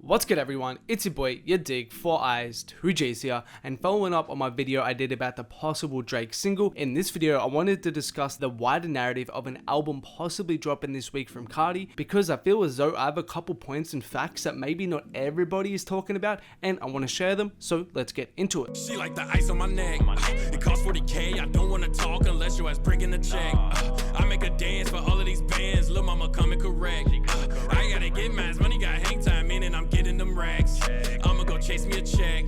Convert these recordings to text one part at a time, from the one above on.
What's good everyone, it's your boy yadiiiigg, 4 eyes, 2 J's here, and following up on my video I did about the possible Drake single. In this video I wanted to discuss the wider narrative of an album possibly dropping this week from Carti, because I feel as though I have a couple points and facts that maybe not everybody is talking about, and I want to share them, so let's get into it. She like the ice on my neck, it costs 40K, I don't want to talk unless your ass bringing a check. I make a dance for all of these bands, lil' mama coming correct. I gotta get mad, money got hang time in and I'm getting them racks. I'ma go chase me a check.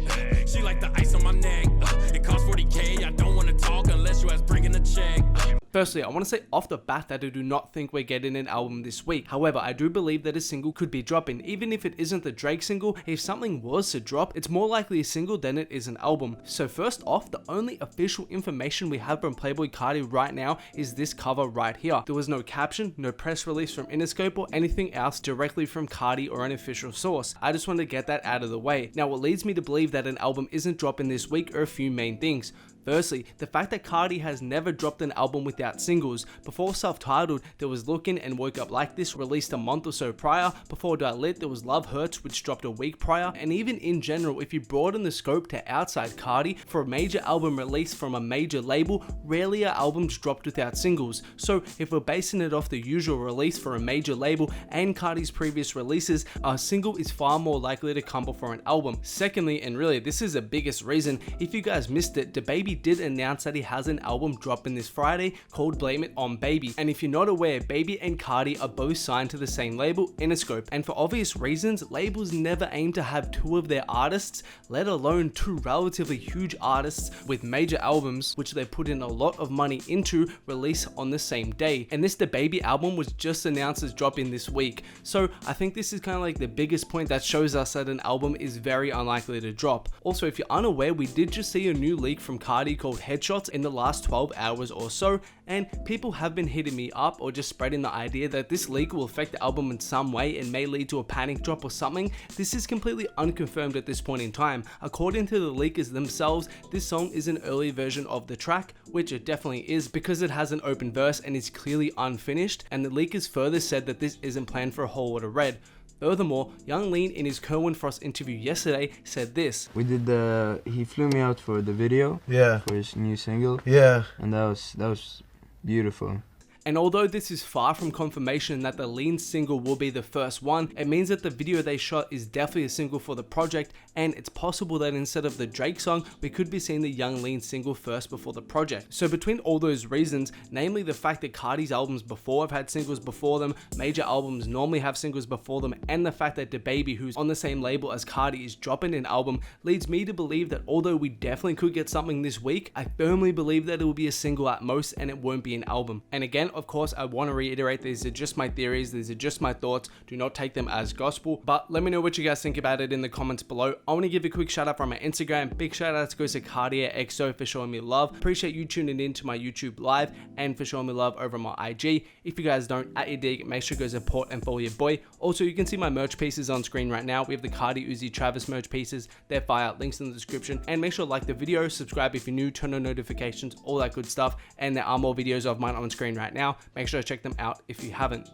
She like the ice on my neck, it costs 40K, I don't want to talk unless your ass bringing a check. Firstly, I want to say off the bat that I do not think we're getting an album this week. However, I do believe that a single could be dropping. Even if it isn't the Drake single, if something was to drop, it's more likely a single than it is an album. So first off, the only official information we have from Playboi Carti right now is this cover right here. There was no caption, no press release from Interscope or anything else directly from Carti or an official source. I just wanted to get that out of the way. Now, what leads me to believe that an album isn't dropping this week are a few main things. Firstly, the fact that Carti has never dropped an album without singles. Before Self-Titled, there was Lookin' and Woke Up Like This, released a month or so prior. Before Die Lit, there was Love Hurts, which dropped a week prior. And even in general, if you broaden the scope to outside Carti, for a major album release from a major label, rarely are albums dropped without singles. So if we're basing it off the usual release for a major label and Carti's previous releases, a single is far more likely to come before an album. Secondly, and really this is the biggest reason, if you guys missed it, DaBaby did announce that he has an album dropping this Friday called Blame It On Baby. And if you're not aware, Baby and Carti are both signed to the same label, Interscope. And for obvious reasons, labels never aim to have two of their artists, let alone two relatively huge artists with major albums, which they put in a lot of money into, release on the same day. And this DaBaby album was just announced as dropping this week. So I think this is kind of like the biggest point that shows us that an album is very unlikely to drop. Also, if you're unaware, we did just see a new leak from Carti called Headshots in the last 12 hours or so, and people have been hitting me up or just spreading the idea that this leak will affect the album in some way and may lead to a panic drop or something. This is completely unconfirmed at this point in time. According to the leakers themselves, this song is an early version of the track, which it definitely is because it has an open verse and is clearly unfinished, and the leakers further said that this isn't planned for a whole lot of red. Furthermore, Young Lean in his Kerwin Frost interview yesterday said this. He flew me out for the video. Yeah. For his new single. Yeah. And that was beautiful. And although this is far from confirmation that the Lean single will be the first one, it means that the video they shot is definitely a single for the project, and it's possible that instead of the Drake song, we could be seeing the Young Lean single first before the project. So between all those reasons, namely the fact that Carti's albums before have had singles before them, major albums normally have singles before them, and the fact that DaBaby, who's on the same label as Carti, is dropping an album, leads me to believe that although we definitely could get something this week, I firmly believe that it will be a single at most and it won't be an album. And again, of course, I want to reiterate, these are just my theories, these are just my thoughts, do not take them as gospel, but let me know what you guys think about it in the comments below. I want to give a quick shout out from my Instagram, big shout out goes to CartiaXO for showing me love. Appreciate you tuning in to my YouTube live and for showing me love over my IG. If you guys don't, at yadiiiigg, make sure to go support and follow your boy. Also, you can see my merch pieces on screen right now. We have the Carti Uzi Travis merch pieces, they're fire, links in the description, and make sure to like the video, subscribe if you're new, turn on notifications, all that good stuff, and there are more videos of mine on screen right now. Make sure to check them out if you haven't.